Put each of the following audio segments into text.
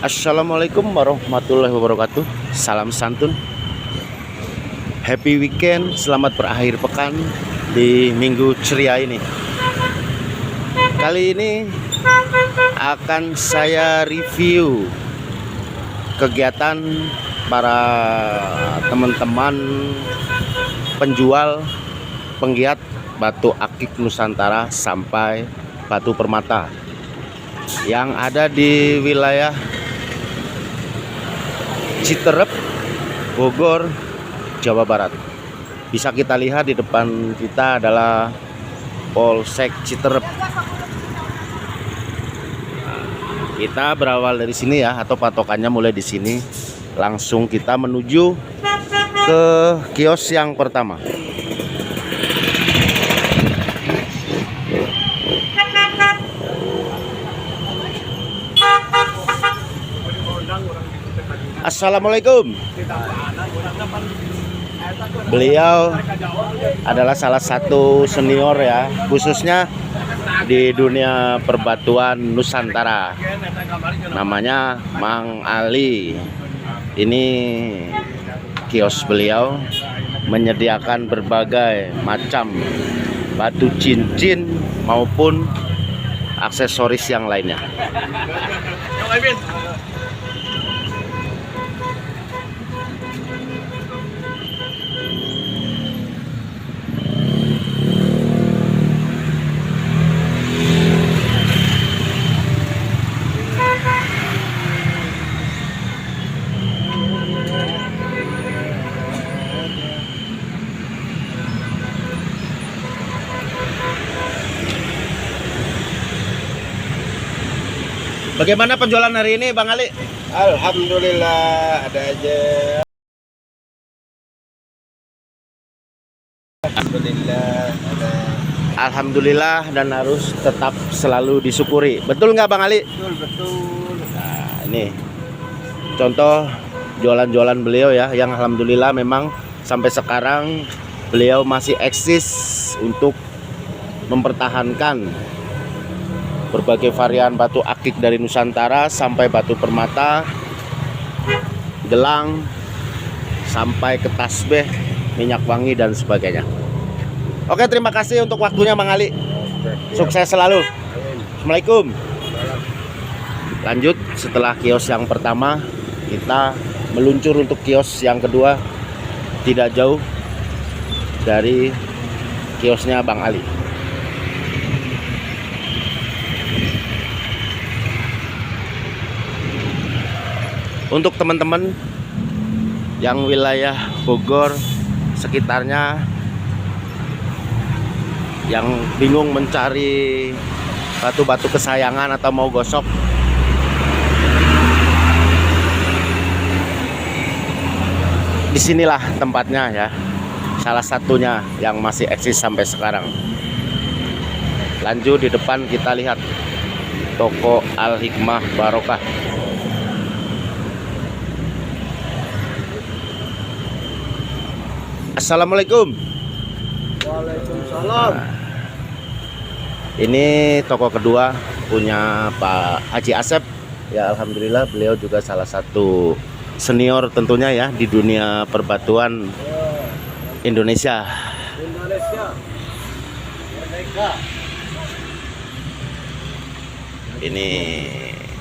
Assalamualaikum warahmatullahi wabarakatuh. Salam santun. Happy weekend. Selamat berakhir pekan di minggu ceria ini. Kali ini akan saya review kegiatan para teman-teman penjual penggiat batu akik Nusantara sampai batu permata yang ada di wilayah Citerep, Bogor, Jawa Barat. Bisa kita lihat di depan kita adalah Polsek Citerep. Kita berawal dari sini ya, atau patokannya mulai di sini. Langsung kita menuju ke kios yang pertama. Assalamualaikum. Beliau adalah salah satu senior ya, khususnya di dunia perbatuan Nusantara. Namanya Mang Ali. Ini kios beliau menyediakan berbagai macam batu cincin maupun aksesoris yang lainnya. Bagaimana penjualan hari ini, Bang Ali? Alhamdulillah, ada aja. Alhamdulillah dan harus tetap selalu disyukuri. Betul nggak, Bang Ali? Betul. Nah, ini contoh jualan-jualan beliau ya, yang alhamdulillah memang sampai sekarang beliau masih eksis untuk mempertahankan berbagai varian batu akik dari Nusantara sampai batu permata, gelang, sampai ke tasbih, minyak wangi dan sebagainya. Oke, terima kasih untuk waktunya, Bang Ali. Sukses selalu. Assalamualaikum. Lanjut, setelah kios yang pertama kita meluncur untuk kios yang kedua, tidak jauh dari kiosnya Bang Ali. Untuk teman-teman yang wilayah Bogor sekitarnya yang bingung mencari batu-batu kesayangan atau mau gosok, disinilah tempatnya ya, salah satunya yang masih eksis sampai sekarang. Lanjut, di depan kita lihat toko Al Hikmah Barokah. Assalamualaikum. Waalaikumsalam. Nah, ini toko kedua punya Pak Haji Asep. Ya, alhamdulillah beliau juga salah satu senior tentunya ya di dunia perbatuan Indonesia. Merdeka. Ini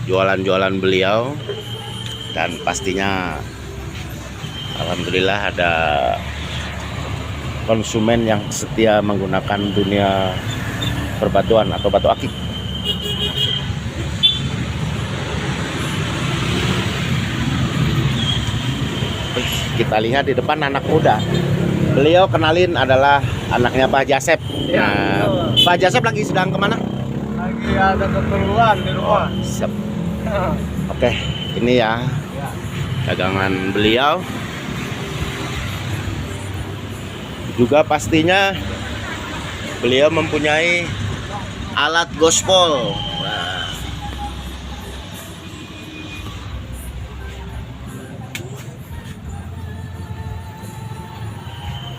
jualan-jualan beliau dan pastinya alhamdulillah ada konsumen yang setia menggunakan dunia perbatuan atau batu akik. Kita lihat di depan anak muda. Beliau kenalin adalah anaknya Pak Haji Asep. Ya, Nah, Pak Haji Asep lagi sedang kemana? lagi ada keperluan di rumah. Siap. Oke, ini ya dagangan beliau. Juga pastinya beliau mempunyai alat gospel. Nah,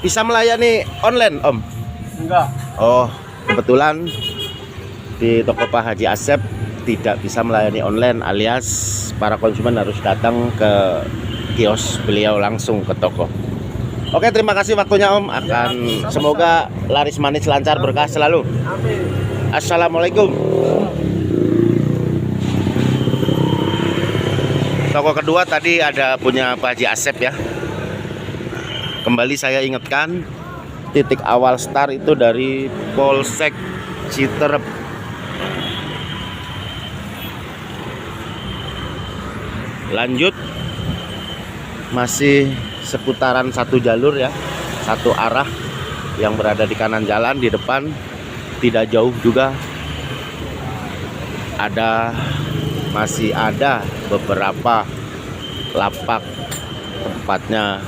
bisa melayani online, Om? Enggak. Oh, kebetulan di toko Pak Haji Asep tidak bisa melayani online, alias para konsumen harus datang ke kios beliau langsung ke toko. Oke, terima kasih waktunya Om. Semoga laris manis lancar, berkah selalu. Amin. Assalamualaikum. Toko kedua tadi ada punya Pak Haji Asep ya. Kembali saya ingatkan, titik awal start itu dari Polsek Citerep. Lanjut masih seputaran satu jalur ya, satu arah yang berada di kanan jalan. Di depan tidak jauh juga masih ada beberapa lapak, tempatnya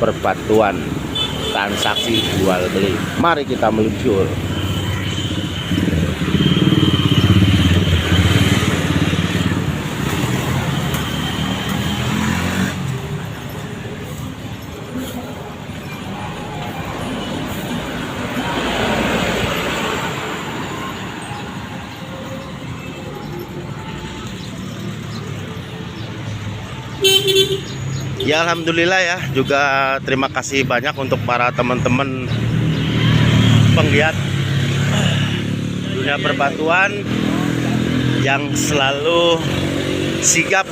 perbatuan transaksi jual beli. Mari kita meluncur. Ya alhamdulillah ya, juga terima kasih banyak untuk para teman-teman penggiat dunia perbatuan yang selalu sigap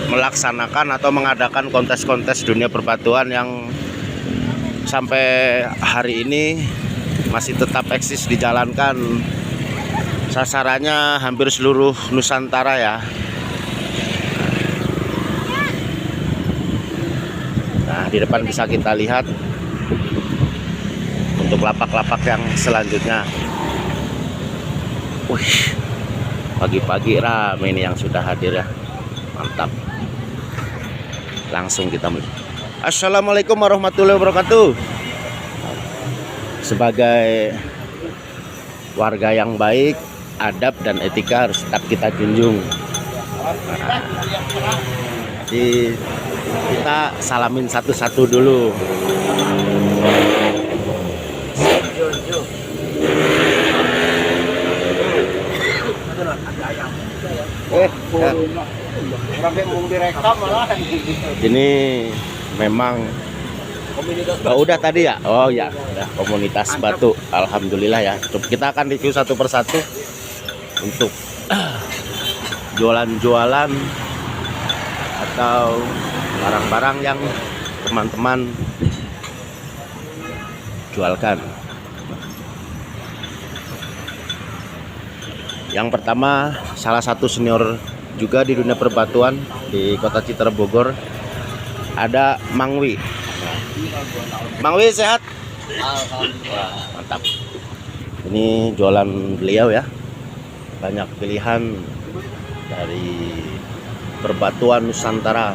melaksanakan atau mengadakan kontes-kontes dunia perbatuan yang sampai hari ini masih tetap eksis dijalankan. Sasarannya hampir seluruh Nusantara ya. Nah, di depan bisa kita lihat untuk lapak-lapak yang selanjutnya. Wih, pagi-pagi rame ini yang sudah hadir ya. Mantap. Langsung kita mulai. Assalamualaikum warahmatullahi wabarakatuh. Sebagai warga yang baik, adab dan etika harus tetap kita junjung. Jadi kita salamin satu-satu dulu. Ini memang udah tadi ya. Oh ya, udah komunitas batu. Alhamdulillah ya. Kita akan review satu persatu untuk jualan-jualan atau barang-barang yang teman-teman jualkan. Yang pertama, salah satu senior juga di dunia perbatuan di kota Citerep Bogor, ada Mang Wi. Mang Wi sehat? Alhamdulillah. Mantap. Ini jualan beliau ya, banyak pilihan dari perbatuan Nusantara.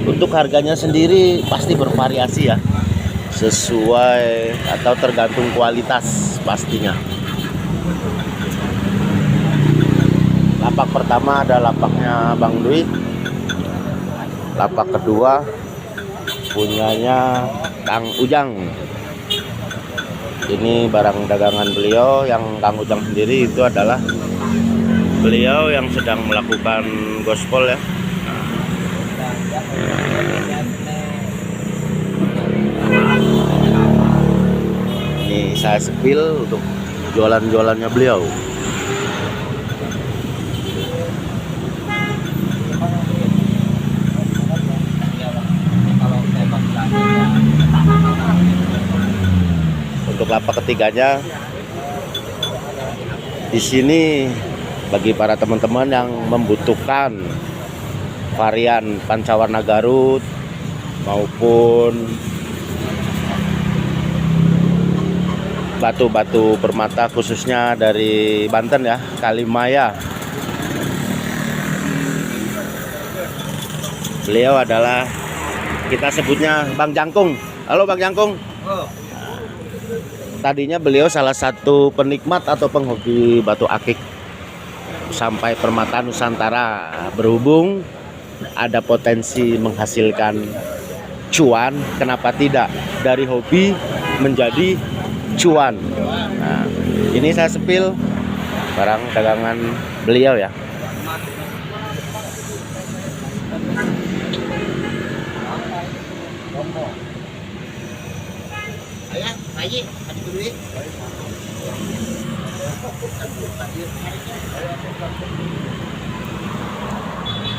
Untuk harganya sendiri pasti bervariasi ya, sesuai atau tergantung kualitas pastinya. Lapak pertama ada lapaknya Bang Dwi. Lapak kedua punyanya Kang Ujang. Ini barang dagangan beliau. Yang Kang Ujang sendiri itu adalah beliau yang sedang melakukan gospel ya. Ini saya spill untuk jualan-jualannya beliau. Untuk lapak ketiganya di sini bagi para teman-teman yang membutuhkan varian pancawarna Garut maupun batu-batu permata khususnya dari Banten ya, Kalimaya. Beliau adalah, kita sebutnya Bang Jangkung. Halo Bang Jangkung. tadinya beliau salah satu penikmat atau penghobi batu akik sampai Permata Nusantara. Berhubung ada potensi menghasilkan cuan, kenapa tidak dari hobi menjadi cuan. Nah, ini saya sepil barang dagangan beliau ya.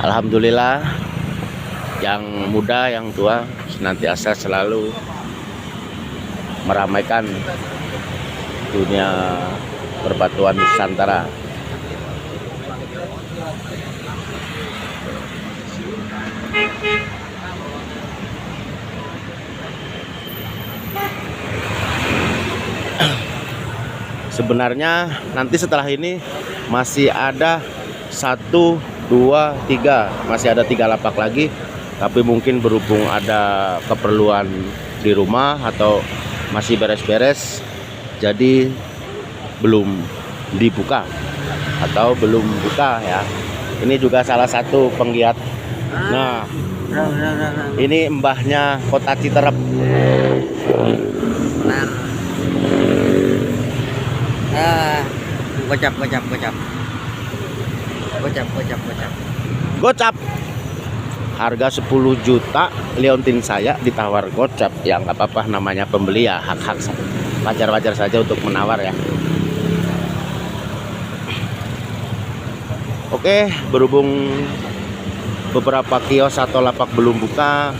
Alhamdulillah, yang muda yang tua senantiasa selalu meramaikan dunia perbatuan Nusantara. Sebenarnya nanti setelah ini masih ada 1, 2, 3, masih ada 3 lapak lagi, tapi mungkin berhubung ada keperluan di rumah atau masih beres-beres, jadi belum dibuka atau belum buka ya. Ini juga salah satu penggiat. Nah, ini mbahnya Kota Citerep. Gocap. Harga 10 juta liontin saya ditawar gocap. Ya nggak apa-apa, namanya pembeli ya, hak-hak wajar-wajar saja untuk menawar ya. Oke, berhubung beberapa kios atau lapak belum buka,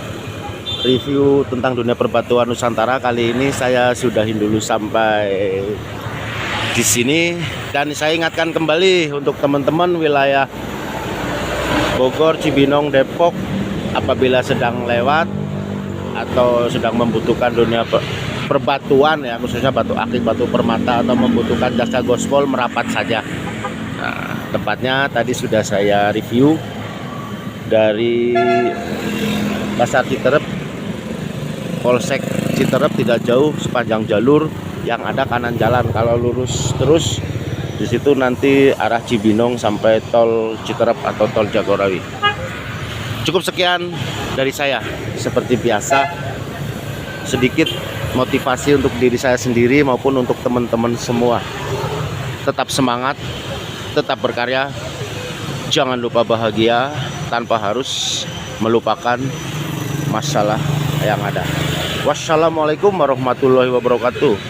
review tentang dunia perbatuan Nusantara kali ini saya sudahin dulu sampai di sini. Dan saya ingatkan kembali untuk teman-teman wilayah Bogor, Cibinong, Depok, apabila sedang lewat atau sedang membutuhkan dunia perbatuan ya, khususnya batu akik, batu permata, atau membutuhkan jasa gospel, merapat saja. Nah, tempatnya tadi sudah saya review dari Pasar Citerep, Polsek Citerep, tidak jauh sepanjang jalur yang ada kanan jalan. Kalau lurus terus di situ nanti arah Cibinong sampai tol Citerep atau tol Jagorawi. Cukup sekian dari saya. Seperti biasa, sedikit motivasi untuk diri saya sendiri maupun untuk teman-teman semua. Tetap semangat, tetap berkarya, jangan lupa bahagia tanpa harus melupakan masalah yang ada. Wassalamualaikum warahmatullahi wabarakatuh.